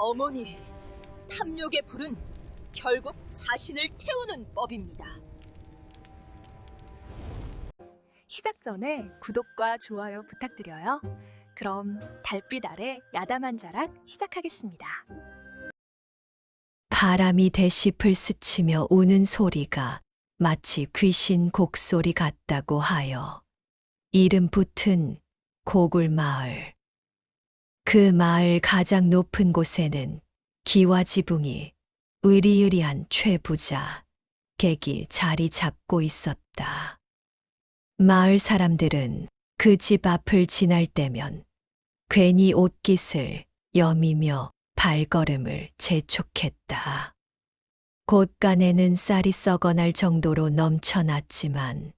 어머니, 탐욕의 불은 결국 자신을 태우는 법입니다. 시작 전에 구독과 좋아요 부탁드려요. 그럼 달빛 아래 야담한 자락 시작하겠습니다. 바람이 대씹을 스치며 우는 소리가 마치 귀신 곡소리 같다고 하여 이름 붙은 고굴마을. 그 마을 가장 높은 곳에는 기와지붕이 으리으리한 최부자 객이 자리 잡고 있었다. 마을 사람들은 그 집 앞을 지날 때면 괜히 옷깃을 여미며 발걸음을 재촉했다. 곳간에는 쌀이 썩어날 정도로 넘쳐났지만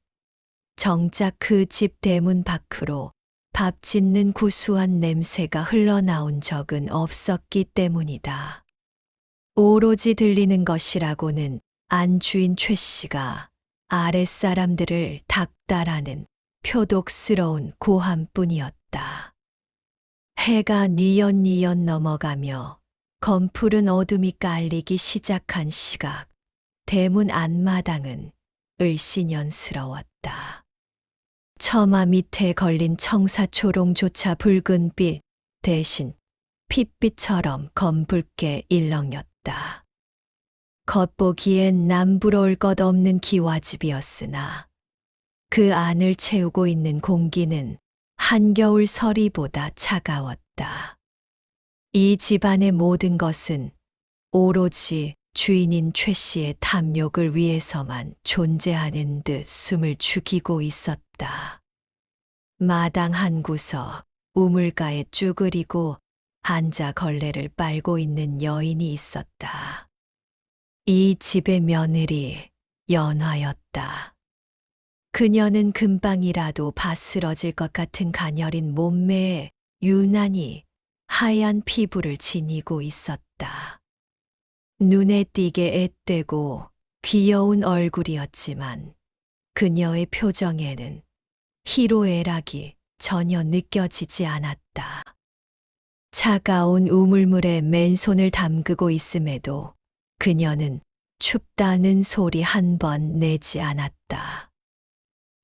정작 그 집 대문 밖으로 밥 짓는 구수한 냄새가 흘러나온 적은 없었기 때문이다. 오로지 들리는 것이라고는 안주인 최 씨가 아랫사람들을 닥달하는 표독스러운 고함뿐이었다. 해가 뉘엿뉘엿 넘어가며 검푸른 어둠이 깔리기 시작한 시각, 대문 앞마당은 을씨년스러웠다. 처마 밑에 걸린 청사초롱조차 붉은빛 대신 핏빛처럼 검붉게 일렁였다. 겉보기엔 남부러울 것 없는 기와집이었으나 그 안을 채우고 있는 공기는 한겨울 서리보다 차가웠다. 이 집안의 모든 것은 오로지 주인인 최 씨의 탐욕을 위해서만 존재하는 듯 숨을 죽이고 있었다. 마당 한 구석 우물가에 쭈그리고 앉아 걸레를 빨고 있는 여인이 있었다. 이 집의 며느리 연화였다. 그녀는 금방이라도 바스러질 것 같은 가녀린 몸매에 유난히 하얀 피부를 지니고 있었다. 눈에 띄게 앳되고 귀여운 얼굴이었지만 그녀의 표정에는 희로애락이 전혀 느껴지지 않았다. 차가운 우물물에 맨손을 담그고 있음에도 그녀는 춥다는 소리 한 번 내지 않았다.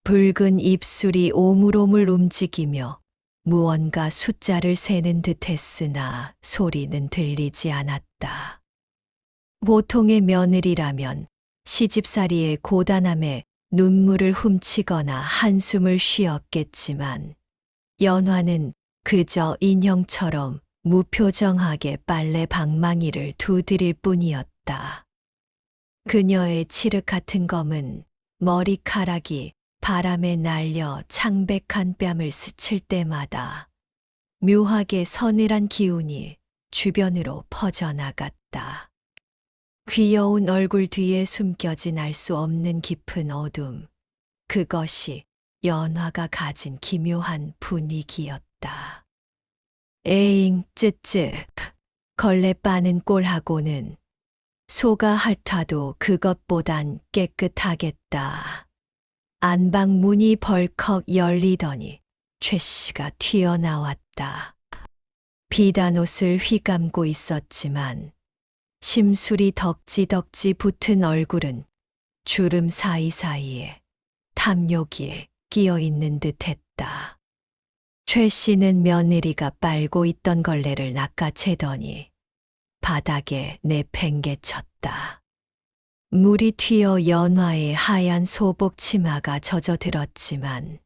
붉은 입술이 오물오물 움직이며 무언가 숫자를 세는 듯 했으나 소리는 들리지 않았다. 보통의 며느리라면 시집살이의 고단함에 눈물을 훔치거나 한숨을 쉬었겠지만 연화는 그저 인형처럼 무표정하게 빨래 방망이를 두드릴 뿐이었다. 그녀의 칠흑 같은 검은 머리카락이 바람에 날려 창백한 뺨을 스칠 때마다 묘하게 서늘한 기운이 주변으로 퍼져나갔다. 귀여운 얼굴 뒤에 숨겨진 알 수 없는 깊은 어둠, 그것이 연화가 가진 기묘한 분위기였다. 에잉, 쯔쯔, 걸레 빠는 꼴하고는 소가 핥아도 그것보단 깨끗하겠다. 안방 문이 벌컥 열리더니 최 씨가 튀어나왔다. 비단옷을 휘감고 있었지만 심술이 덕지덕지 붙은 얼굴은 주름 사이사이에 탐욕이 끼어 있는 듯했다. 최 씨는 며느리가 빨고 있던 걸레를 낚아채더니 바닥에 내팽개쳤다. 물이 튀어 연화의 하얀 소복 치마가 젖어들었지만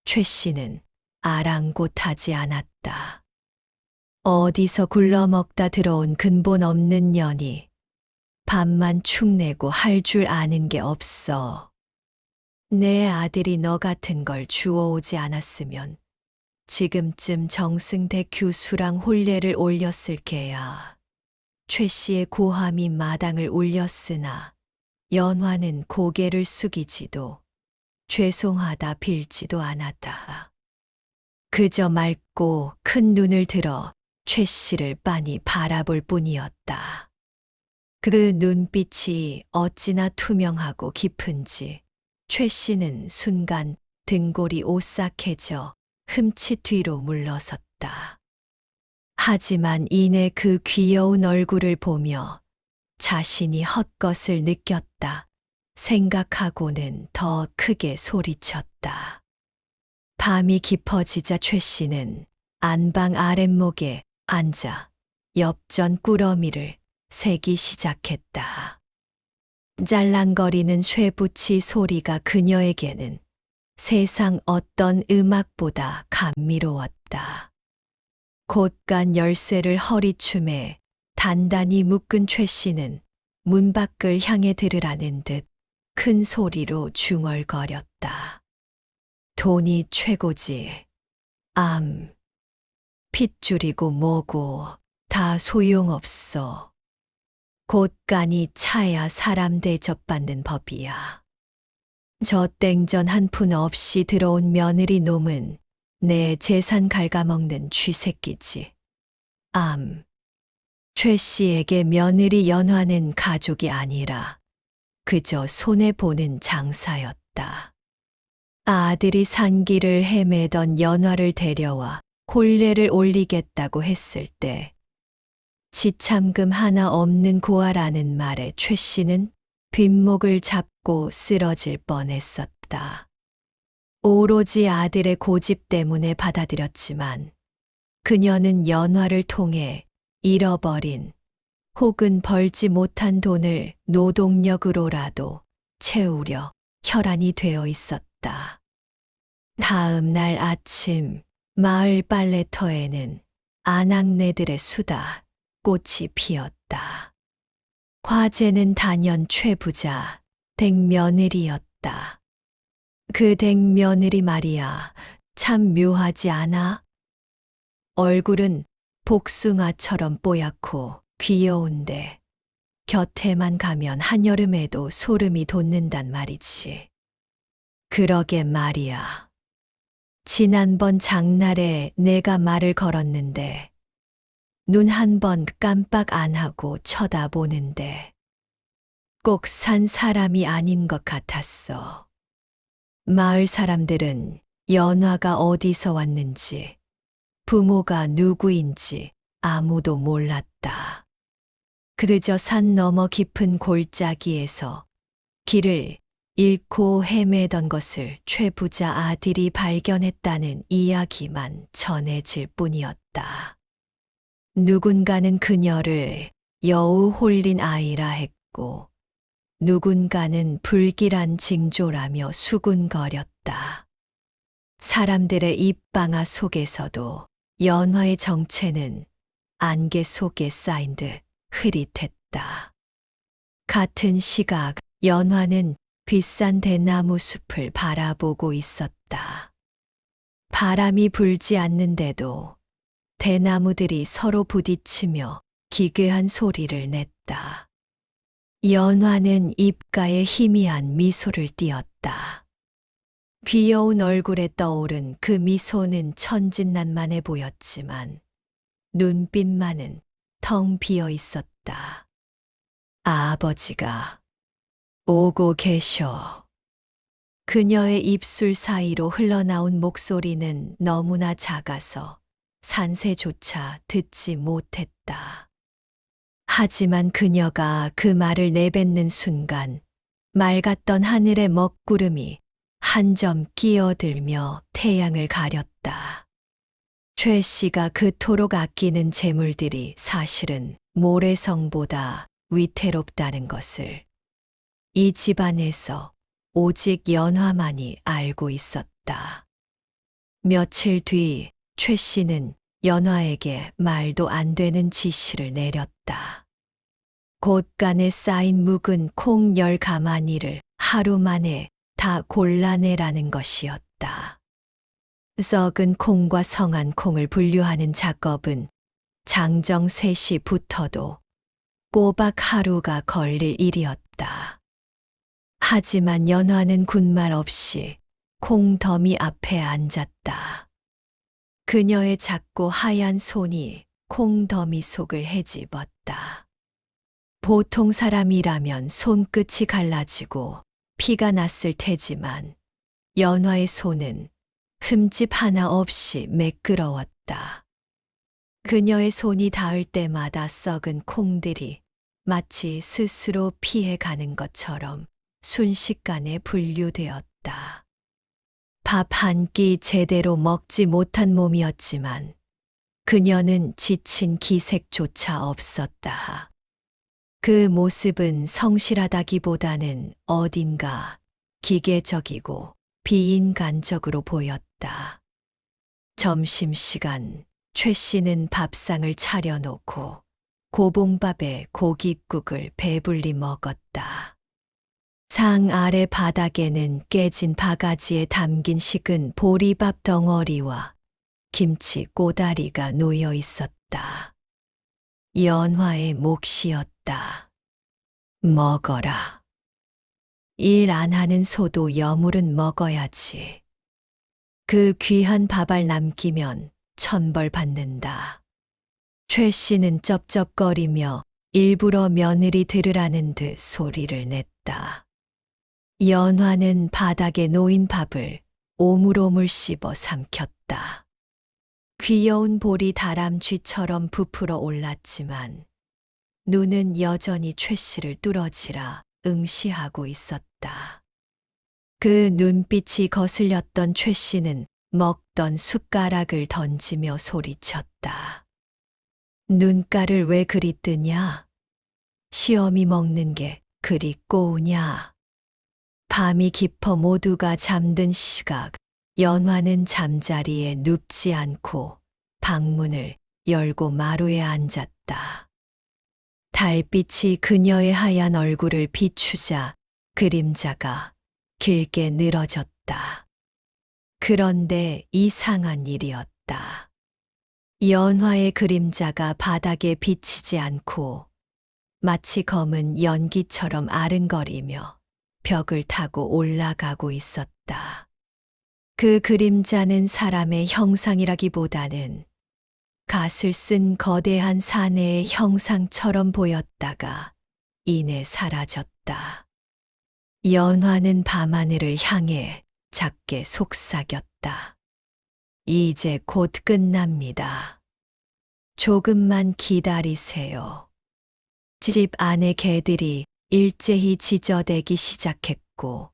최 씨는 아랑곳하지 않았다. 어디서 굴러먹다 들어온 근본 없는 년이 밥만 축내고 할 줄 아는 게 없어. 내 아들이 너 같은 걸 주워오지 않았으면 지금쯤 정승대 교수랑 혼례를 올렸을 게야. 최 씨의 고함이 마당을 울렸으나 연화는 고개를 숙이지도 죄송하다 빌지도 않았다. 그저 맑고 큰 눈을 들어 최 씨를 빤히 바라볼 뿐이었다. 그 눈빛이 어찌나 투명하고 깊은지 최 씨는 순간 등골이 오싹해져 흠칫 뒤로 물러섰다. 하지만 이내 그 귀여운 얼굴을 보며 자신이 헛것을 느꼈다 생각하고는 더 크게 소리쳤다. 밤이 깊어지자 최 씨는 안방 아랫목에 앉아 엽전 꾸러미를 세기 시작했다. 짤랑거리는 쇠붙이 소리가 그녀에게는 세상 어떤 음악보다 감미로웠다. 곧간 열쇠를 허리춤에 단단히 묶은 최 씨는 문 밖을 향해 들으라는 듯 큰 소리로 중얼거렸다. 돈이 최고지. 핏줄이고 뭐고 다 소용없어. 곳간이 차야 사람 대접받는 법이야. 저 땡전 한 푼 없이 들어온 며느리 놈은 내 재산 갉아먹는 쥐새끼지. 최 씨에게 며느리 연화는 가족이 아니라 그저 손해보는 장사였다. 아들이 산길을 헤매던 연화를 데려와 혼례를 올리겠다고 했을 때 지참금 하나 없는 고아라는 말에 최 씨는 뒷목을 잡고 쓰러질 뻔했었다. 오로지 아들의 고집 때문에 받아들였지만 그녀는 연화를 통해 잃어버린 혹은 벌지 못한 돈을 노동력으로라도 채우려 혈안이 되어 있었다. 다음 날 아침 마을 빨래터에는 아낙네들의 수다 꽃이 피었다. 화제는 단연 최부자 댁며느리였다. 그 댁며느리 말이야 참 묘하지 않아? 얼굴은 복숭아처럼 뽀얗고 귀여운데 곁에만 가면 한여름에도 소름이 돋는단 말이지. 그러게 말이야. 지난번 장날에 내가 말을 걸었는데 눈 한 번 깜빡 안 하고 쳐다보는데 꼭 산 사람이 아닌 것 같았어. 마을 사람들은 연화가 어디서 왔는지 부모가 누구인지 아무도 몰랐다. 그저 산 너머 깊은 골짜기에서 길을 잃고 헤매던 것을 최부자 아들이 발견했다는 이야기만 전해질 뿐이었다. 누군가는 그녀를 여우 홀린 아이라 했고 누군가는 불길한 징조라며 수군거렸다. 사람들의 입방아 속에서도 연화의 정체는 안개 속에 쌓인 듯 흐릿했다. 같은 시각 연화는 비싼 대나무 숲을 바라보고 있었다. 바람이 불지 않는데도 대나무들이 서로 부딪히며 기괴한 소리를 냈다. 연화는 입가에 희미한 미소를 띄었다. 귀여운 얼굴에 떠오른 그 미소는 천진난만해 보였지만 눈빛만은 텅 비어 있었다. 아버지가 오고 계셔. 그녀의 입술 사이로 흘러나온 목소리는 너무나 작아서 산새조차 듣지 못했다. 하지만 그녀가 그 말을 내뱉는 순간 맑았던 하늘의 먹구름이 한 점 끼어들며 태양을 가렸다. 최 씨가 그토록 아끼는 재물들이 사실은 모래성보다 위태롭다는 것을 이 집안에서 오직 연화만이 알고 있었다. 며칠 뒤 최 씨는 연화에게 말도 안 되는 지시를 내렸다. 곳간에 쌓인 묵은 콩 10가마니를 하루 만에 다 골라내라는 것이었다. 썩은 콩과 성한 콩을 분류하는 작업은 장정 3시부터도 꼬박 하루가 걸릴 일이었다. 하지만 연화는 군말 없이 콩더미 앞에 앉았다. 그녀의 작고 하얀 손이 콩더미 속을 헤집었다. 보통 사람이라면 손끝이 갈라지고 피가 났을 테지만 연화의 손은 흠집 하나 없이 매끄러웠다. 그녀의 손이 닿을 때마다 썩은 콩들이 마치 스스로 피해가는 것처럼 순식간에 분류되었다. 밥 한 끼 제대로 먹지 못한 몸이었지만 그녀는 지친 기색조차 없었다. 그 모습은 성실하다기보다는 어딘가 기계적이고 비인간적으로 보였다. 점심시간 최 씨는 밥상을 차려놓고 고봉밥에 고깃국을 배불리 먹었다. 상 아래 바닥에는 깨진 바가지에 담긴 식은 보리밥 덩어리와 김치 꼬다리가 놓여 있었다. 연화의 몫이었다. 먹어라. 일 안 하는 소도 여물은 먹어야지. 그 귀한 밥알 남기면 천벌 받는다. 최 씨는 쩝쩝거리며 일부러 며느리 들으라는 듯 소리를 냈다. 연화는 바닥에 놓인 밥을 오물오물 씹어 삼켰다. 귀여운 볼이 다람쥐처럼 부풀어 올랐지만 눈은 여전히 최 씨를 뚫어지라 응시하고 있었다. 그 눈빛이 거슬렸던 최 씨는 먹던 숟가락을 던지며 소리쳤다. 눈가를 왜 그리 뜨냐? 시어미 먹는 게 그리 꼬우냐? 밤이 깊어 모두가 잠든 시각, 연화는 잠자리에 눕지 않고 방문을 열고 마루에 앉았다. 달빛이 그녀의 하얀 얼굴을 비추자 그림자가 길게 늘어졌다. 그런데 이상한 일이었다. 연화의 그림자가 바닥에 비치지 않고 마치 검은 연기처럼 아른거리며 벽을 타고 올라가고 있었다. 그 그림자는 사람의 형상이라기보다는 갓을 쓴 거대한 사내의 형상처럼 보였다가 이내 사라졌다. 연화는 밤하늘을 향해 작게 속삭였다. 이제 곧 끝납니다. 조금만 기다리세요. 집 안의 개들이 일제히 짖어대기 시작했고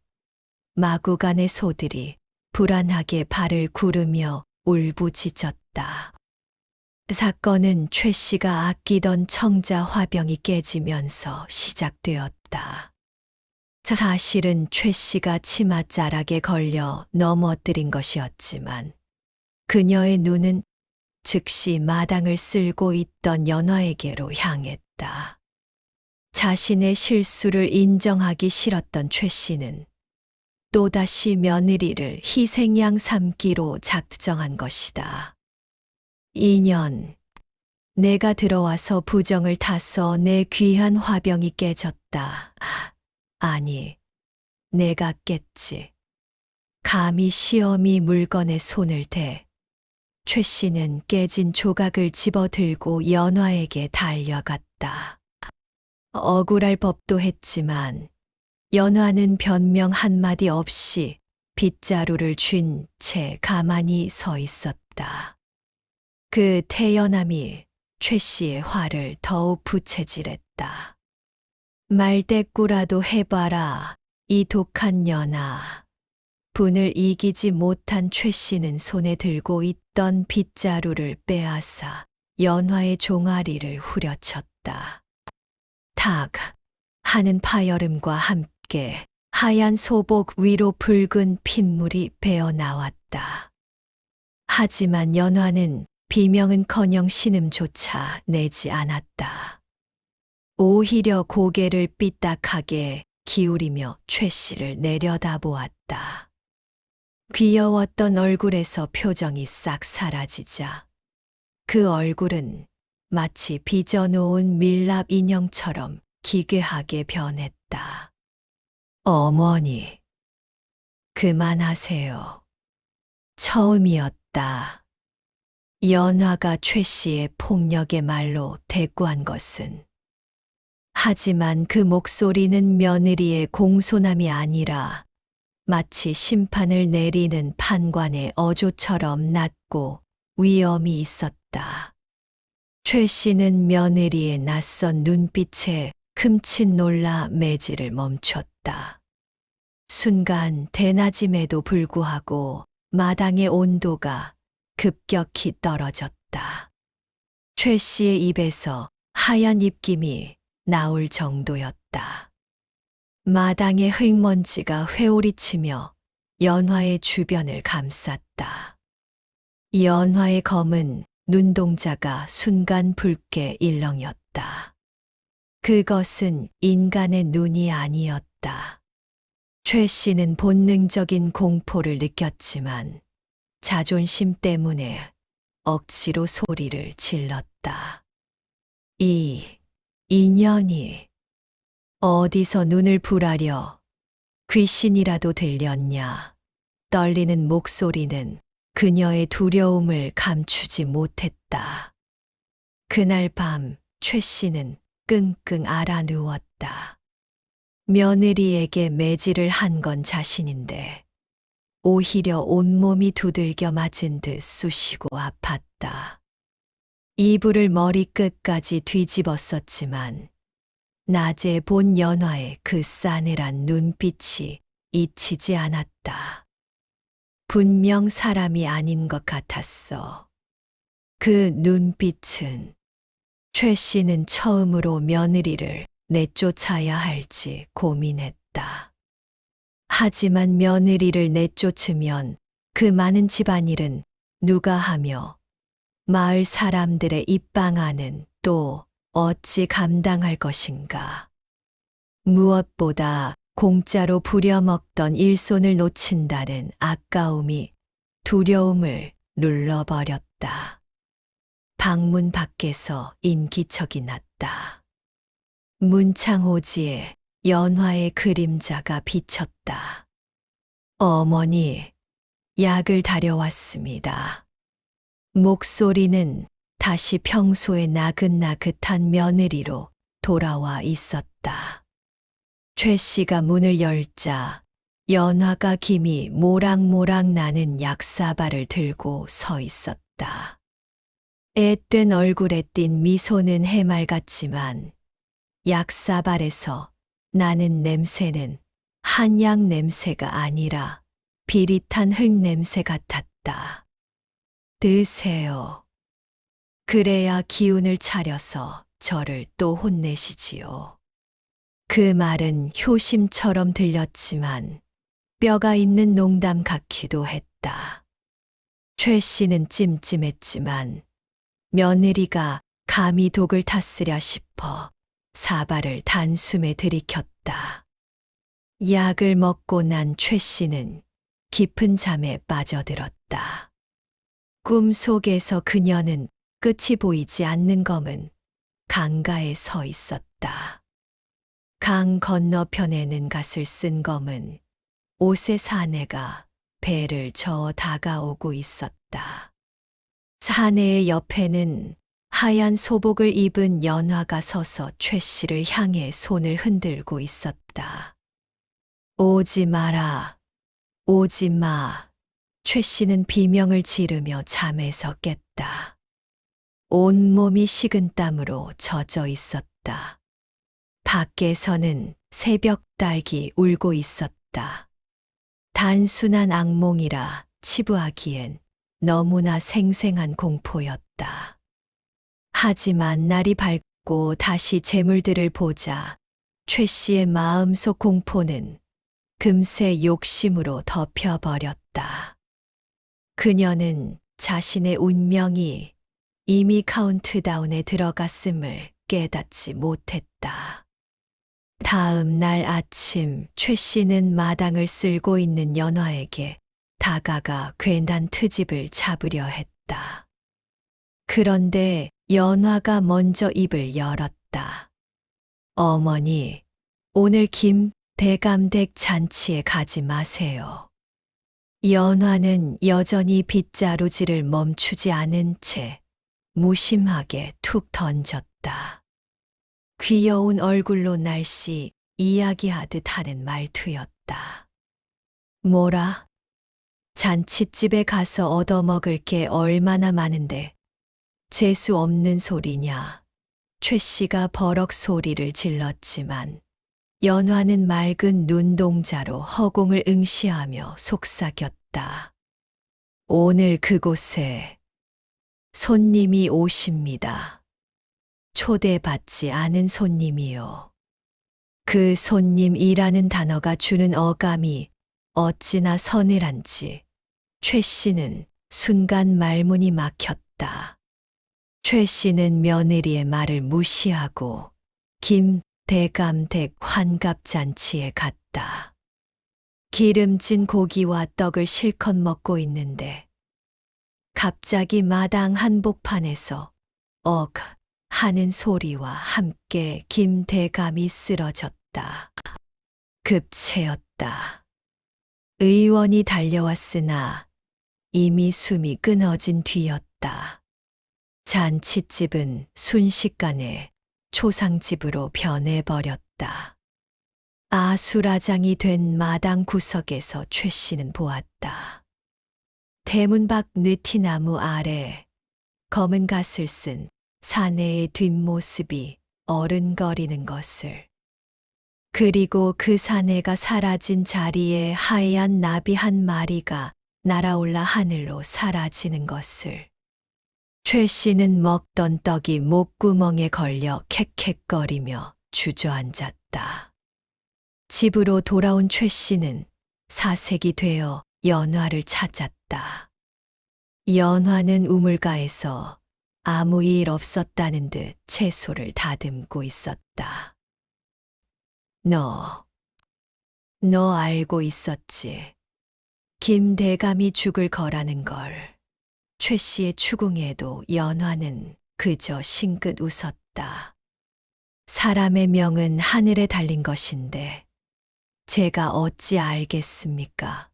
마구간의 소들이 불안하게 발을 구르며 울부짖었다. 사건은 최 씨가 아끼던 청자 화병이 깨지면서 시작되었다. 사실은 최 씨가 치맛자락에 걸려 넘어뜨린 것이었지만 그녀의 눈은 즉시 마당을 쓸고 있던 연화에게로 향했다. 자신의 실수를 인정하기 싫었던 최 씨는 또다시 며느리를 희생양 삼기로 작정한 것이다. 2년, 내가 들어와서 부정을 타서 내 귀한 화병이 깨졌다. 아니, 내가 깼지. 감히 시어미 물건에 손을 대. 최 씨는 깨진 조각을 집어들고 연화에게 달려갔다. 억울할 법도 했지만 연화는 변명 한마디 없이 빗자루를 쥔 채 가만히 서 있었다. 그 태연함이 최 씨의 화를 더욱 부채질했다. 말대꾸라도 해봐라, 이 독한 년아. 분을 이기지 못한 최 씨는 손에 들고 있던 빗자루를 빼앗아 연화의 종아리를 후려쳤다. 탁 하는 파열음과 함께 하얀 소복 위로 붉은 핏물이 배어나왔다. 하지만 연화는 비명은커녕 신음조차 내지 않았다. 오히려 고개를 삐딱하게 기울이며 최 씨를 내려다보았다. 귀여웠던 얼굴에서 표정이 싹 사라지자 그 얼굴은 마치 빚어놓은 밀랍 인형처럼 기괴하게 변했다. 어머니, 그만하세요. 처음이었다. 연화가 최 씨의 폭력의 말로 대꾸한 것은. 하지만 그 목소리는 며느리의 공손함이 아니라 마치 심판을 내리는 판관의 어조처럼 낮고 위엄이 있었다. 최 씨는 며느리의 낯선 눈빛에 흠칫 놀라 매질을 멈췄다. 순간 대낮임에도 불구하고 마당의 온도가 급격히 떨어졌다. 최 씨의 입에서 하얀 입김이 나올 정도였다. 마당의 흙먼지가 회오리치며 연화의 주변을 감쌌다. 연화의 검은 눈동자가 순간 붉게 일렁였다. 그것은 인간의 눈이 아니었다. 최 씨는 본능적인 공포를 느꼈지만 자존심 때문에 억지로 소리를 질렀다. 이 인연이 어디서 눈을 부라려 귀신이라도 들렸냐. 떨리는 목소리는 그녀의 두려움을 감추지 못했다. 그날 밤 최 씨는 끙끙 앓아 누웠다. 며느리에게 매질을 한 건 자신인데 오히려 온몸이 두들겨 맞은 듯 쑤시고 아팠다. 이불을 머리끝까지 뒤집었었지만 낮에 본 연화의 그 싸늘한 눈빛이 잊히지 않았다. 분명 사람이 아닌 것 같았어. 그 눈빛은 최 씨는 처음으로 며느리를 내쫓아야 할지 고민했다. 하지만 며느리를 내쫓으면 그 많은 집안일은 누가 하며 마을 사람들의 입방아는 또 어찌 감당할 것인가. 무엇보다 공짜로 부려먹던 일손을 놓친다는 아까움이 두려움을 눌러버렸다. 방문 밖에서 인기척이 났다. 문창호지에 연화의 그림자가 비쳤다. 어머니, 약을 다려왔습니다. 목소리는 다시 평소의 나긋나긋한 며느리로 돌아와 있었다. 최 씨가 문을 열자 연화가 김이 모락모락 나는 약사발을 들고 서 있었다. 앳된 얼굴에 띈 미소는 해맑았지만 약사발에서 나는 냄새는 한약 냄새가 아니라 비릿한 흙 냄새 같았다. 드세요. 그래야 기운을 차려서 저를 또 혼내시지요. 그 말은 효심처럼 들렸지만 뼈가 있는 농담 같기도 했다. 최 씨는 찜찜했지만 며느리가 감히 독을 탔으랴 싶어 사발을 단숨에 들이켰다. 약을 먹고 난 최 씨는 깊은 잠에 빠져들었다. 꿈속에서 그녀는 끝이 보이지 않는 검은 강가에 서 있었다. 강 건너편에는 갓을 쓴 검은 옷의 사내가 배를 저어 다가오고 있었다. 사내의 옆에는 하얀 소복을 입은 연화가 서서 최 씨를 향해 손을 흔들고 있었다. 오지 마라, 오지 마. 최 씨는 비명을 지르며 잠에서 깼다. 온몸이 식은땀으로 젖어 있었다. 밖에서는 새벽 닭이 울고 있었다. 단순한 악몽이라 치부하기엔 너무나 생생한 공포였다. 하지만 날이 밝고 다시 재물들을 보자 최 씨의 마음속 공포는 금세 욕심으로 덮여버렸다. 그녀는 자신의 운명이 이미 카운트다운에 들어갔음을 깨닫지 못했다. 다음 날 아침 최 씨는 마당을 쓸고 있는 연화에게 다가가 괜한 트집을 잡으려 했다. 그런데 연화가 먼저 입을 열었다. 어머니, 오늘 김 대감댁 잔치에 가지 마세요. 연화는 여전히 빗자루질을 멈추지 않은 채 무심하게 툭 던졌다. 귀여운 얼굴로 날씨 이야기하듯 하는 말투였다. 뭐라? 잔칫집에 가서 얻어먹을 게 얼마나 많은데 재수 없는 소리냐. 최 씨가 버럭 소리를 질렀지만 연화는 맑은 눈동자로 허공을 응시하며 속삭였다. 오늘 그곳에 손님이 오십니다. 초대받지 않은 손님이요. 그 손님이라는 단어가 주는 어감이 어찌나 서늘한지 최 씨는 순간 말문이 막혔다. 최 씨는 며느리의 말을 무시하고 김 대감댁 환갑잔치에 갔다. 기름진 고기와 떡을 실컷 먹고 있는데 갑자기 마당 한복판에서 억 하는 소리와 함께 김 대감이 쓰러졌다. 급체였다. 의원이 달려왔으나 이미 숨이 끊어진 뒤였다. 잔칫집은 순식간에 초상집으로 변해버렸다. 아수라장이 된 마당 구석에서 최 씨는 보았다. 대문 밖 느티나무 아래 검은 갓을 쓴 사내의 뒷모습이 어른거리는 것을, 그리고 그 사내가 사라진 자리에 하얀 나비 한 마리가 날아올라 하늘로 사라지는 것을. 최 씨는 먹던 떡이 목구멍에 걸려 캑캑거리며 주저앉았다. 집으로 돌아온 최 씨는 사색이 되어 연화를 찾았다. 연화는 우물가에서 아무 일 없었다는 듯 채소를 다듬고 있었다. 너 알고 있었지. 김 대감이 죽을 거라는 걸. 최 씨의 추궁에도 연화는 그저 싱긋 웃었다. 사람의 명은 하늘에 달린 것인데 제가 어찌 알겠습니까?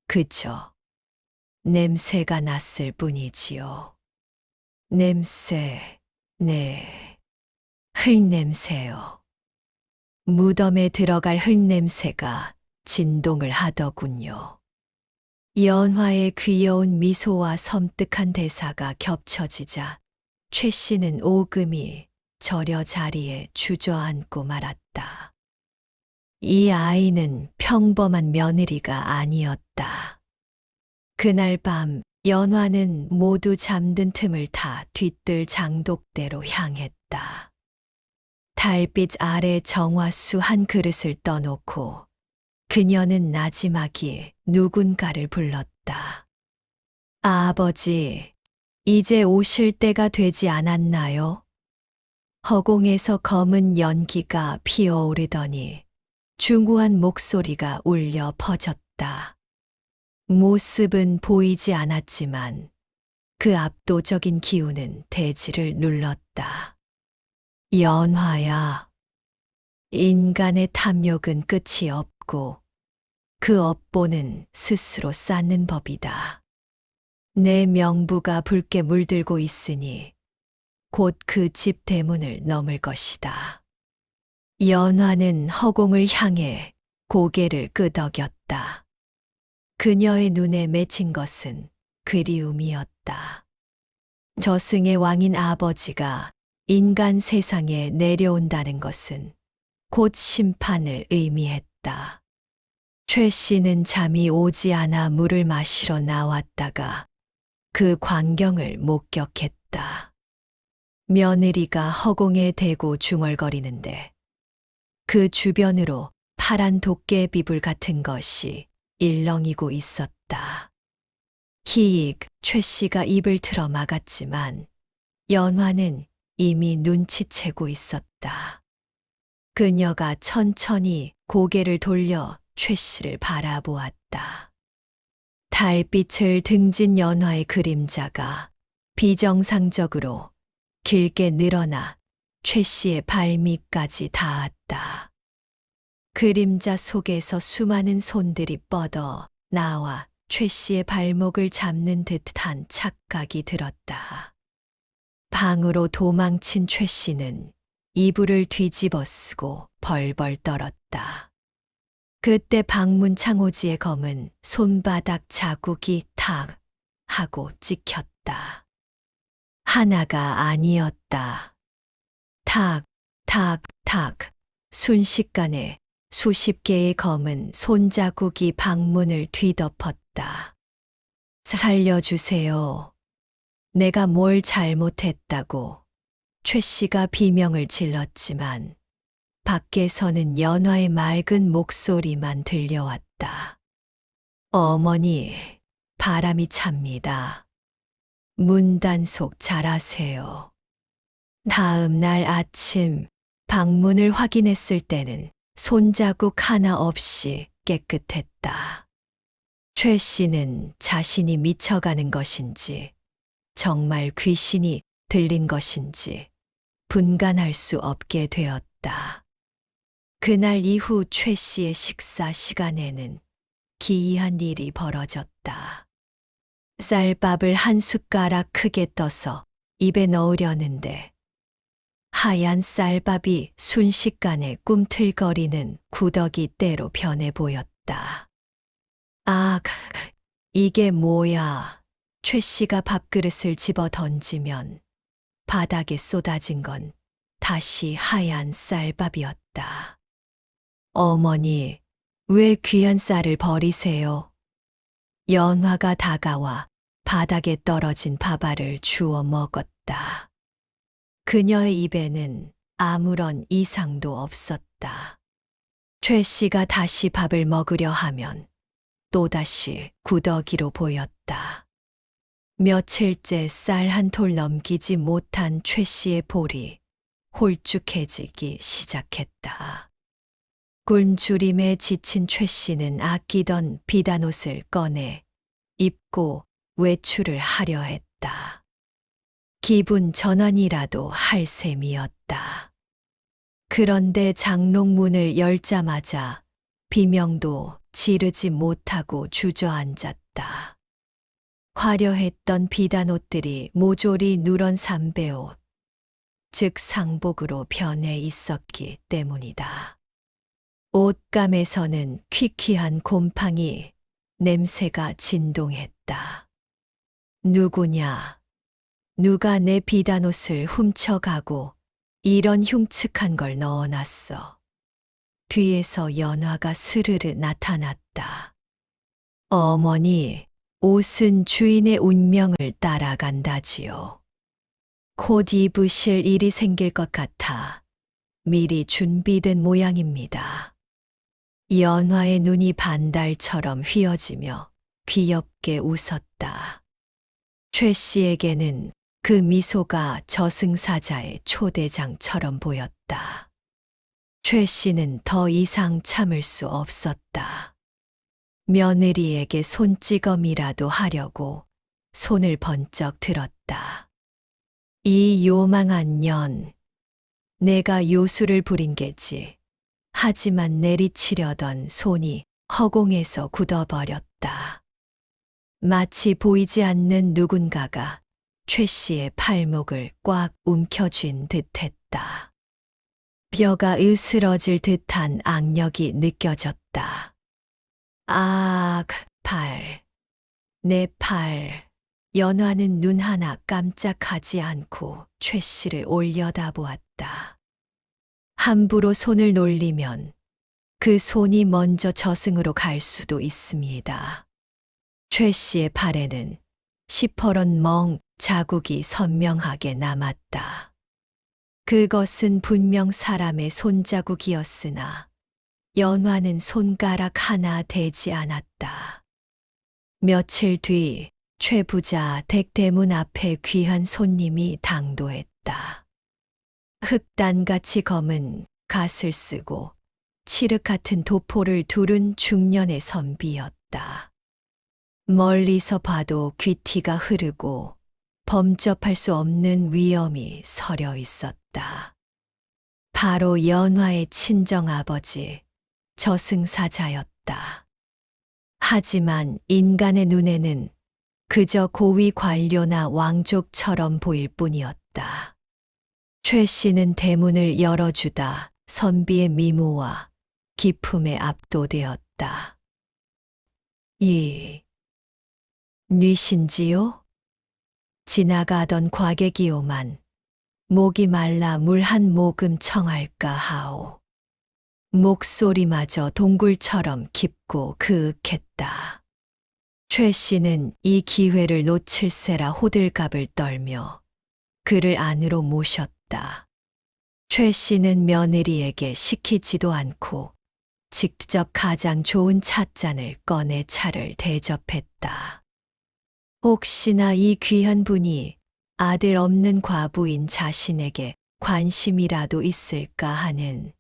그저 냄새가 났을 뿐이지요. 냄새, 네, 흙냄새요. 무덤에 들어갈 흙냄새가 진동을 하더군요. 연화의 귀여운 미소와 섬뜩한 대사가 겹쳐지자 최 씨는 오금이 저려 자리에 주저앉고 말았다. 이 아이는 평범한 며느리가 아니었다. 그날 밤 연화는 모두 잠든 틈을 타 뒤뜰 장독대로 향했다. 달빛 아래 정화수 한 그릇을 떠놓고 그녀는 나지막이 누군가를 불렀다. 아버지, 이제 오실 때가 되지 않았나요? 허공에서 검은 연기가 피어오르더니 중후한 목소리가 울려 퍼졌다. 모습은 보이지 않았지만 그 압도적인 기운은 대지를 눌렀다. 연화야, 인간의 탐욕은 끝이 없고 그 업보는 스스로 쌓는 법이다. 내 명부가 붉게 물들고 있으니 곧 그 집 대문을 넘을 것이다. 연화는 허공을 향해 고개를 끄덕였다. 그녀의 눈에 맺힌 것은 그리움이었다. 저승의 왕인 아버지가 인간 세상에 내려온다는 것은 곧 심판을 의미했다. 최 씨는 잠이 오지 않아 물을 마시러 나왔다가 그 광경을 목격했다. 며느리가 허공에 대고 중얼거리는데 그 주변으로 파란 도깨비불 같은 것이 일렁이고 있었다. 희익, 최 씨가 입을 틀어 막았지만 연화는 이미 눈치채고 있었다. 그녀가 천천히 고개를 돌려 최 씨를 바라보았다. 달빛을 등진 연화의 그림자가 비정상적으로 길게 늘어나 최 씨의 발밑까지 닿았다. 그림자 속에서 수많은 손들이 뻗어 나와 최 씨의 발목을 잡는 듯한 착각이 들었다. 방으로 도망친 최 씨는 이불을 뒤집어 쓰고 벌벌 떨었다. 그때 방문 창호지의 검은 손바닥 자국이 탁 하고 찍혔다. 하나가 아니었다. 탁, 탁, 탁. 순식간에 수십 개의 검은 손자국이 방문을 뒤덮었다. 살려주세요. 내가 뭘 잘못했다고. 최 씨가 비명을 질렀지만 밖에서는 연화의 맑은 목소리만 들려왔다. 어머니, 바람이 찹니다. 문단속 잘하세요. 다음 날 아침 방문을 확인했을 때는 손자국 하나 없이 깨끗했다. 최 씨는 자신이 미쳐가는 것인지, 정말 귀신이 들린 것인지 분간할 수 없게 되었다. 그날 이후 최 씨의 식사 시간에는 기이한 일이 벌어졌다. 쌀밥을 한 숟가락 크게 떠서 입에 넣으려는데 하얀 쌀밥이 순식간에 꿈틀거리는 구더기 떼로 변해 보였다. 아, 이게 뭐야? 최 씨가 밥그릇을 집어 던지면 바닥에 쏟아진 건 다시 하얀 쌀밥이었다. 어머니, 왜 귀한 쌀을 버리세요? 연화가 다가와 바닥에 떨어진 밥알을 주워 먹었다. 그녀의 입에는 아무런 이상도 없었다. 최 씨가 다시 밥을 먹으려 하면 또다시 구더기로 보였다. 며칠째 쌀 한 톨 넘기지 못한 최 씨의 볼이 홀쭉해지기 시작했다. 굶주림에 지친 최 씨는 아끼던 비단옷을 꺼내 입고 외출을 하려 했다. 기분 전환이라도 할 셈이었다. 그런데 장롱문을 열자마자 비명도 지르지 못하고 주저앉았다. 화려했던 비단옷들이 모조리 누런 삼배옷, 즉 상복으로 변해 있었기 때문이다. 옷감에서는 퀴퀴한 곰팡이 냄새가 진동했다. 누구냐? 누가 내 비단옷을 훔쳐가고 이런 흉측한 걸 넣어놨어. 뒤에서 연화가 스르르 나타났다. 어머니, 옷은 주인의 운명을 따라간다지요. 곧 입으실 일이 생길 것 같아 미리 준비된 모양입니다. 연화의 눈이 반달처럼 휘어지며 귀엽게 웃었다. 최 씨에게는 그 미소가 저승사자의 초대장처럼 보였다. 최 씨는 더 이상 참을 수 없었다. 며느리에게 손찌검이라도 하려고 손을 번쩍 들었다. 이 요망한 년, 내가 요술을 부린 게지. 하지만 내리치려던 손이 허공에서 굳어버렸다. 마치 보이지 않는 누군가가 최 씨의 팔목을 꽉 움켜쥔 듯했다. 뼈가 으스러질 듯한 악력이 느껴졌다. 아, 팔. 내 팔. 연화는 눈 하나 깜짝하지 않고 최 씨를 올려다보았다. 함부로 손을 놀리면 그 손이 먼저 저승으로 갈 수도 있습니다. 최 씨의 팔에는 시퍼런 멍 자국이 선명하게 남았다. 그것은 분명 사람의 손자국이었으나 연화는 손가락 하나 대지 않았다. 며칠 뒤 최 부자 댁대문 앞에 귀한 손님이 당도했다. 흑단같이 검은 갓을 쓰고 칠흑 같은 도포를 두른 중년의 선비였다. 멀리서 봐도 귀티가 흐르고 범접할 수 없는 위엄이 서려 있었다. 바로 연화의 친정아버지, 저승사자였다. 하지만 인간의 눈에는 그저 고위 관료나 왕족처럼 보일 뿐이었다. 최 씨는 대문을 열어주다 선비의 미모와 기품에 압도되었다. 뉘신지요? 지나가던 과객이오만 목이 말라 물 한 모금 청할까 하오. 목소리마저 동굴처럼 깊고 그윽했다. 최 씨는 이 기회를 놓칠세라 호들갑을 떨며 그를 안으로 모셨다. 최 씨는 며느리에게 시키지도 않고 직접 가장 좋은 찻잔을 꺼내 차를 대접했다. 혹시나 이 귀한 분이 아들 없는 과부인 자신에게 관심이라도 있을까 하는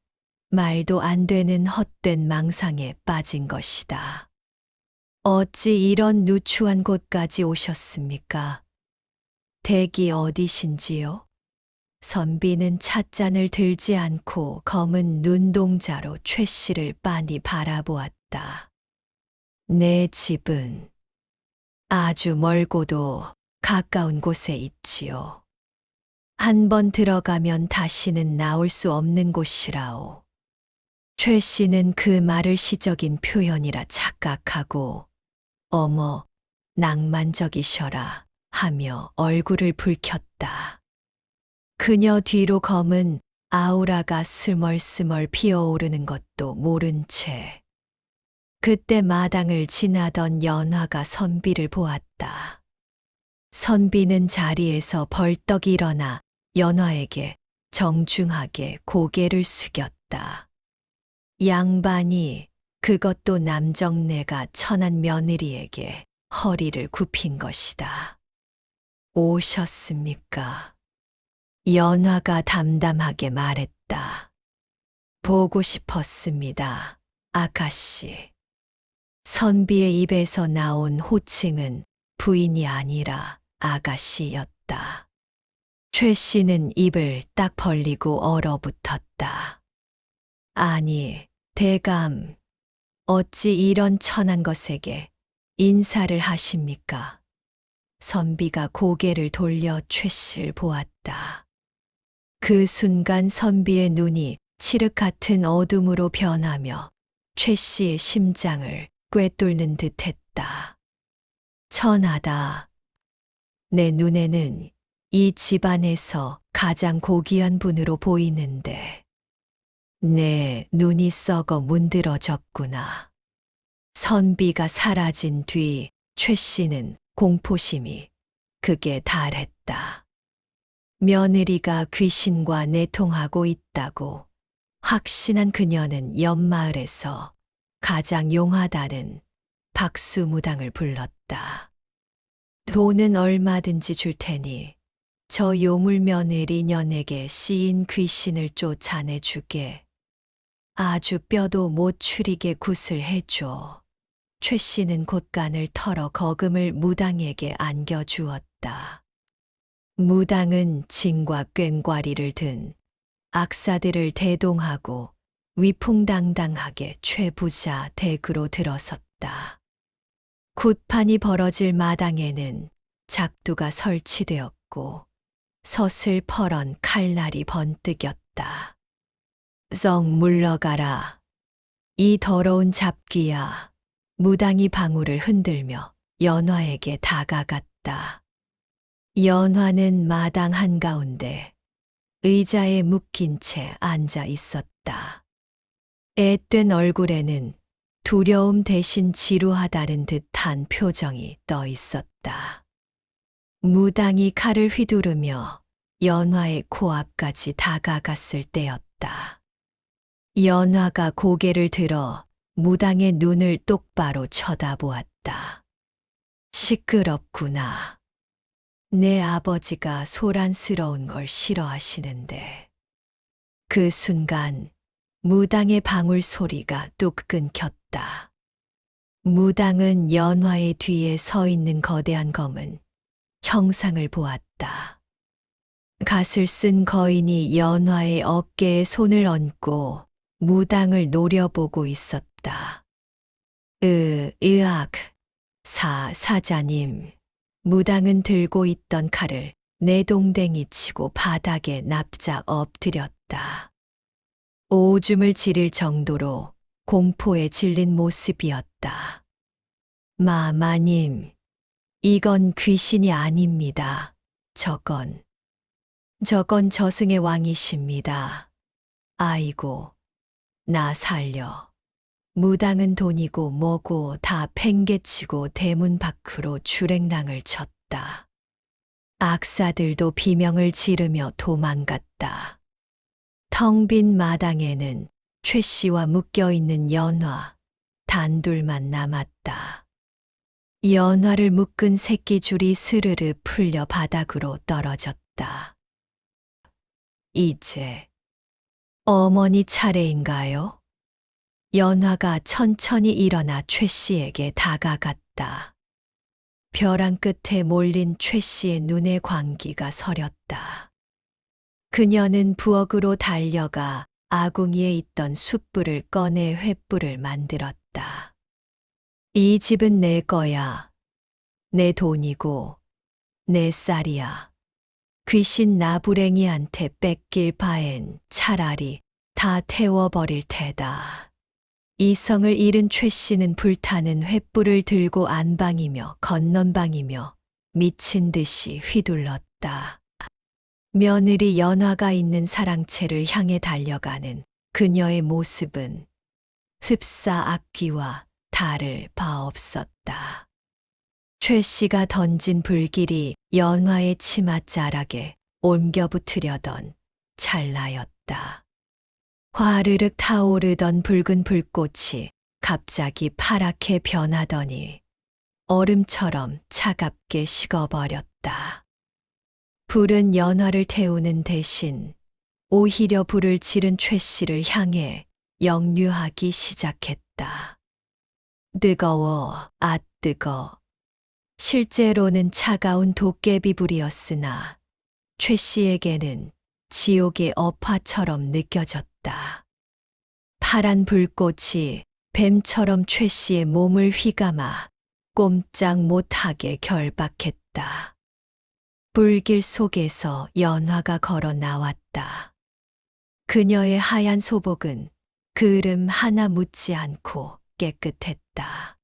말도 안 되는 헛된 망상에 빠진 것이다. 어찌 이런 누추한 곳까지 오셨습니까? 댁이 어디신지요? 선비는 찻잔을 들지 않고 검은 눈동자로 최 씨를 빤히 바라보았다. 내 집은 아주 멀고도 가까운 곳에 있지요. 한 번 들어가면 다시는 나올 수 없는 곳이라오. 최 씨는 그 말을 시적인 표현이라 착각하고 어머, 낭만적이셔라 하며 얼굴을 붉혔다. 그녀 뒤로 검은 아우라가 스멀스멀 피어오르는 것도 모른 채 그때 마당을 지나던 연화가 선비를 보았다. 선비는 자리에서 벌떡 일어나 연화에게 정중하게 고개를 숙였다. 양반이 그것도 남정네가 천한 며느리에게 허리를 굽힌 것이다. 오셨습니까? 연화가 담담하게 말했다. 보고 싶었습니다, 아가씨. 선비의 입에서 나온 호칭은 부인이 아니라 아가씨였다. 최 씨는 입을 딱 벌리고 얼어붙었다. 아니, 대감, 어찌 이런 천한 것에게 인사를 하십니까? 선비가 고개를 돌려 최 씨를 보았다. 그 순간 선비의 눈이 칠흑 같은 어둠으로 변하며 최 씨의 심장을 꿰뚫는 듯했다. 천하다. 내 눈에는 이 집안에서 가장 고귀한 분으로 보이는데 내 눈이 썩어 문드러졌구나. 선비가 사라진 뒤 최 씨는 공포심이 극에 달했다. 며느리가 귀신과 내통하고 있다고 확신한 그녀는 옆마을에서 가장 용하다는 박수무당을 불렀다. 돈은 얼마든지 줄 테니 저 요물 며느리 년에게 씌인 귀신을 쫓아내주게. 아주 뼈도 못 추리게 굿을 해줘. 최 씨는 곳간을 털어 거금을 무당에게 안겨주었다. 무당은 진과 꽹과리를 든 악사들을 대동하고 위풍당당하게 최부자 댁으로 들어섰다. 굿판이 벌어질 마당에는 작두가 설치되었고 서슬퍼런 칼날이 번뜩였다. 썩 물러가라. 이 더러운 잡귀야. 무당이 방울을 흔들며 연화에게 다가갔다. 연화는 마당 한가운데 의자에 묶인 채 앉아 있었다. 앳된 얼굴에는 두려움 대신 지루하다는 듯한 표정이 떠 있었다. 무당이 칼을 휘두르며 연화의 코앞까지 다가갔을 때였다. 연화가 고개를 들어 무당의 눈을 똑바로 쳐다보았다. 시끄럽구나. 내 아버지가 소란스러운 걸 싫어하시는데. 그 순간 무당의 방울 소리가 뚝 끊겼다. 무당은 연화의 뒤에 서 있는 거대한 검은 형상을 보았다. 갓을 쓴 거인이 연화의 어깨에 손을 얹고 무당을 노려보고 있었다. 으악, 사자님. 무당은 들고 있던 칼을 내동댕이 치고 바닥에 납작 엎드렸다. 오줌을 지릴 정도로 공포에 질린 모습이었다. 마마님, 이건 귀신이 아닙니다. 저건 저승의 왕이십니다. 아이고, 나 살려. 무당은 돈이고 뭐고 다 팽개치고 대문 밖으로 주랭랑을 쳤다. 악사들도 비명을 지르며 도망갔다. 텅 빈 마당에는 최 씨와 묶여있는 연화, 단둘만 남았다. 연화를 묶은 새끼 줄이 스르르 풀려 바닥으로 떨어졌다. 이제 어머니 차례인가요? 연화가 천천히 일어나 최 씨에게 다가갔다. 벼랑 끝에 몰린 최 씨의 눈에 광기가 서렸다. 그녀는 부엌으로 달려가 아궁이에 있던 숯불을 꺼내 횃불을 만들었다. 이 집은 내 거야. 내 돈이고 내 쌀이야. 귀신 나부랭이한테 뺏길 바엔 차라리 다 태워버릴 테다. 이성을 잃은 최 씨는 불타는 횃불을 들고 안방이며 건넌방이며 미친 듯이 휘둘렀다. 며느리 연화가 있는 사랑채를 향해 달려가는 그녀의 모습은 흡사 악귀와 다를 바 없었다. 최 씨가 던진 불길이 연화의 치맛자락에 옮겨붙으려던 찰나였다. 화르륵 타오르던 붉은 불꽃이 갑자기 파랗게 변하더니 얼음처럼 차갑게 식어버렸다. 불은 연화를 태우는 대신 오히려 불을 지른 최 씨를 향해 역류하기 시작했다. 뜨거워, 아 뜨거. 실제로는 차가운 도깨비불이었으나 최 씨에게는 지옥의 업화처럼 느껴졌다. 파란 불꽃이 뱀처럼 최 씨의 몸을 휘감아 꼼짝 못하게 결박했다. 불길 속에서 연화가 걸어 나왔다. 그녀의 하얀 소복은 그름 하나 묻지 않고 깨끗했다.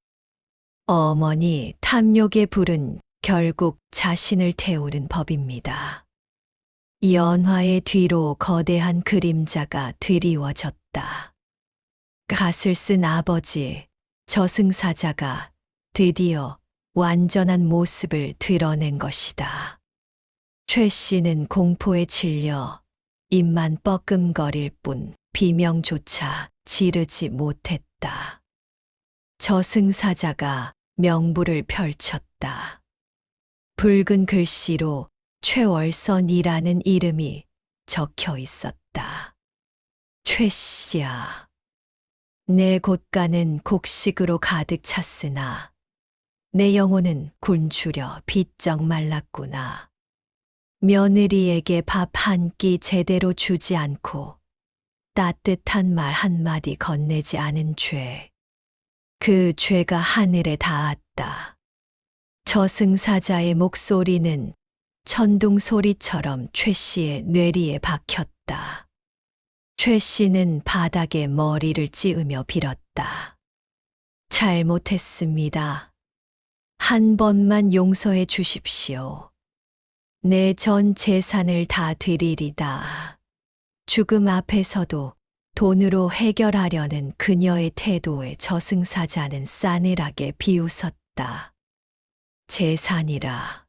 어머니, 탐욕의 불은 결국 자신을 태우는 법입니다. 연화의 뒤로 거대한 그림자가 드리워졌다. 갓을 쓴 아버지, 저승사자가 드디어 완전한 모습을 드러낸 것이다. 최 씨는 공포에 질려 입만 뻐끔거릴 뿐 비명조차 지르지 못했다. 저승사자가 명부를 펼쳤다. 붉은 글씨로 최월선이라는 이름이 적혀 있었다. 최 씨야. 내 곳간은 곡식으로 가득 찼으나 내 영혼은 굶주려 비쩍 말랐구나. 며느리에게 밥 한 끼 제대로 주지 않고 따뜻한 말 한마디 건네지 않은 죄. 그 죄가 하늘에 닿았다. 저승사자의 목소리는 천둥 소리처럼 최 씨의 뇌리에 박혔다. 최 씨는 바닥에 머리를 찌으며 빌었다. 잘못했습니다. 한 번만 용서해 주십시오. 내 전 재산을 다 드리리다. 죽음 앞에서도 돈으로 해결하려는 그녀의 태도에 저승사자는 싸늘하게 비웃었다. 재산이라.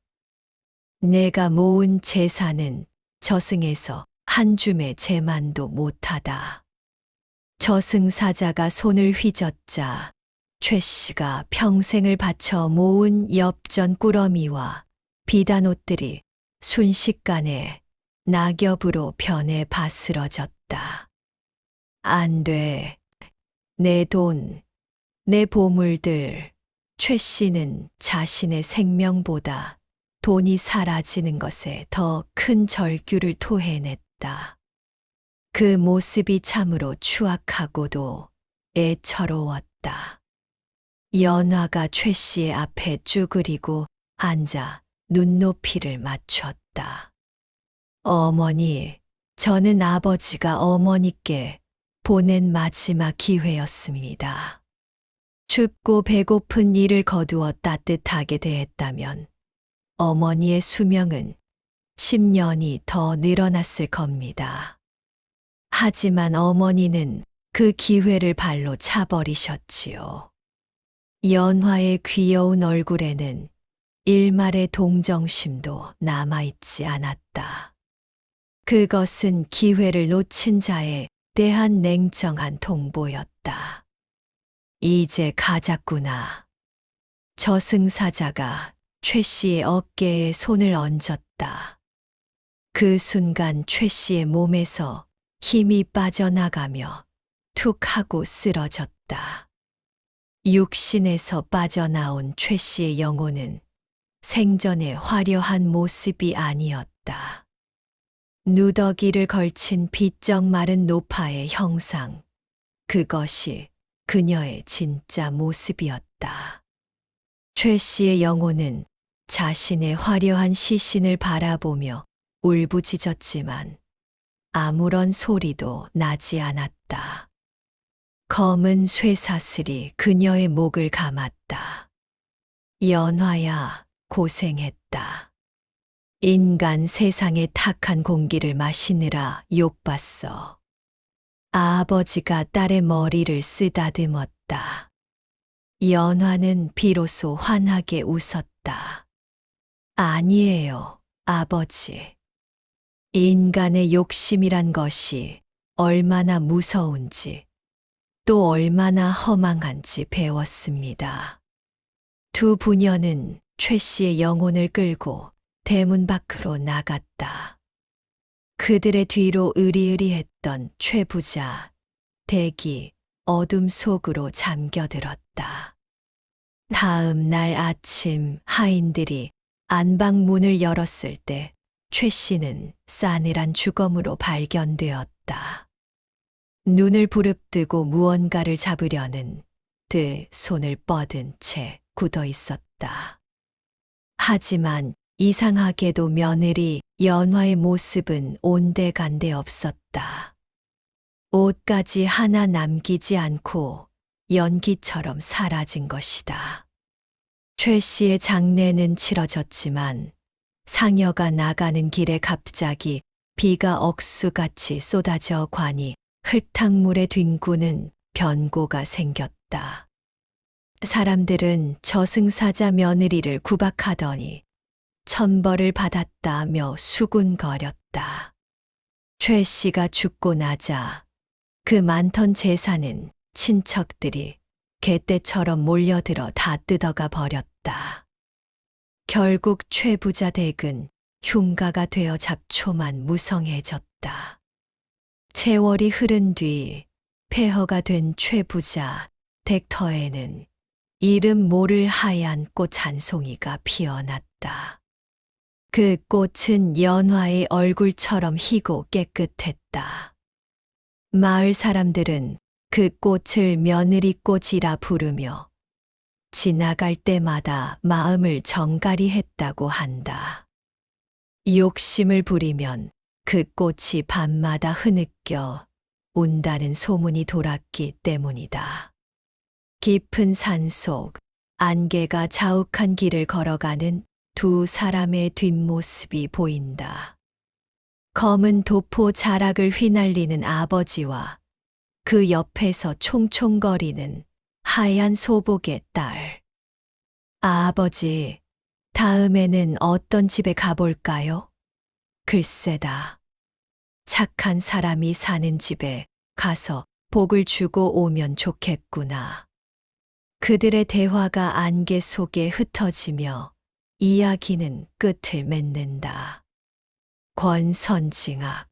내가 모은 재산은 저승에서 한 줌의 재만도 못하다. 저승사자가 손을 휘젓자 최 씨가 평생을 바쳐 모은 엽전 꾸러미와 비단 옷들이 순식간에 낙엽으로 변해 바스러졌다. 안 돼. 내 돈, 내 보물들. 최 씨는 자신의 생명보다 돈이 사라지는 것에 더 큰 절규를 토해냈다. 그 모습이 참으로 추악하고도 애처로웠다. 연화가 최 씨의 앞에 쭈그리고 앉아 눈높이를 맞췄다. 어머니, 저는 아버지가 어머니께 보낸 마지막 기회였습니다. 춥고 배고픈 이를 거두어 따뜻하게 대했다면 어머니의 수명은 10년이 더 늘어났을 겁니다. 하지만 어머니는 그 기회를 발로 차버리셨지요. 연화의 귀여운 얼굴에는 일말의 동정심도 남아있지 않았다. 그것은 기회를 놓친 자에 대한 냉정한 통보였다. 이제 가자꾸나. 저승사자가 최 씨의 어깨에 손을 얹었다. 그 순간 최 씨의 몸에서 힘이 빠져나가며 툭 하고 쓰러졌다. 육신에서 빠져나온 최 씨의 영혼은 생전의 화려한 모습이 아니었다. 누더기를 걸친 비쩍 마른 노파의 형상, 그것이 그녀의 진짜 모습이었다. 최 씨의 영혼은 자신의 화려한 시신을 바라보며 울부짖었지만 아무런 소리도 나지 않았다. 검은 쇠사슬이 그녀의 목을 감았다. 연화야, 고생했다. 인간 세상의 탁한 공기를 마시느라 욕봤어. 아버지가 딸의 머리를 쓰다듬었다. 연화는 비로소 환하게 웃었다. 아니에요, 아버지. 인간의 욕심이란 것이 얼마나 무서운지, 또 얼마나 허망한지 배웠습니다. 두 부녀는 최 씨의 영혼을 끌고 대문 밖으로 나갔다. 그들의 뒤로 으리으리했던 최 부자, 댁이 어둠 속으로 잠겨들었다. 다음 날 아침 하인들이 안방 문을 열었을 때 최 씨는 싸늘한 주검으로 발견되었다. 눈을 부릅뜨고 무언가를 잡으려는 듯 손을 뻗은 채 굳어 있었다. 하지만 이상하게도 며느리 연화의 모습은 온데간데 없었다. 옷까지 하나 남기지 않고 연기처럼 사라진 것이다. 최 씨의 장례는 치러졌지만 상여가 나가는 길에 갑자기 비가 억수같이 쏟아져 관이 흙탕물에 뒹구는 변고가 생겼다. 사람들은 저승사자 며느리를 구박하더니 천벌을 받았다며 수군거렸다. 최 씨가 죽고 나자 그 많던 재산은 친척들이 개떼처럼 몰려들어 다 뜯어가 버렸다. 결국 최 부자 댁은 흉가가 되어 잡초만 무성해졌다. 세월이 흐른 뒤 폐허가 된 최 부자 댁터에는 이름 모를 하얀 꽃 한 송이가 피어났다. 그 꽃은 연화의 얼굴처럼 희고 깨끗했다. 마을 사람들은 그 꽃을 며느리꽃이라 부르며 지나갈 때마다 마음을 정갈이 했다고 한다. 욕심을 부리면 그 꽃이 밤마다 흐느껴 운다는 소문이 돌았기 때문이다. 깊은 산속 안개가 자욱한 길을 걸어가는 두 사람의 뒷모습이 보인다. 검은 도포 자락을 휘날리는 아버지와 그 옆에서 총총거리는 하얀 소복의 딸. 아버지, 다음에는 어떤 집에 가볼까요? 글쎄다. 착한 사람이 사는 집에 가서 복을 주고 오면 좋겠구나. 그들의 대화가 안개 속에 흩어지며 이야기는 끝을 맺는다. 권선징악.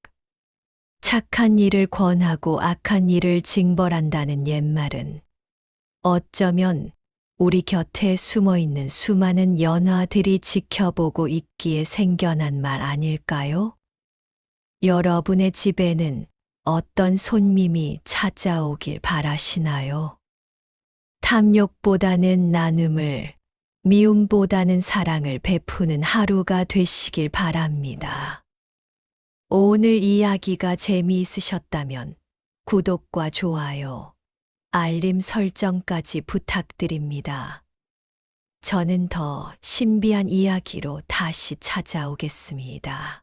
착한 일을 권하고 악한 일을 징벌한다는 옛말은 어쩌면 우리 곁에 숨어 있는 수많은 연화들이 지켜보고 있기에 생겨난 말 아닐까요? 여러분의 집에는 어떤 손님이 찾아오길 바라시나요? 탐욕보다는 나눔을, 미움보다는 사랑을 베푸는 하루가 되시길 바랍니다. 오늘 이야기가 재미있으셨다면 구독과 좋아요, 알림 설정까지 부탁드립니다. 저는 더 신비한 이야기로 다시 찾아오겠습니다.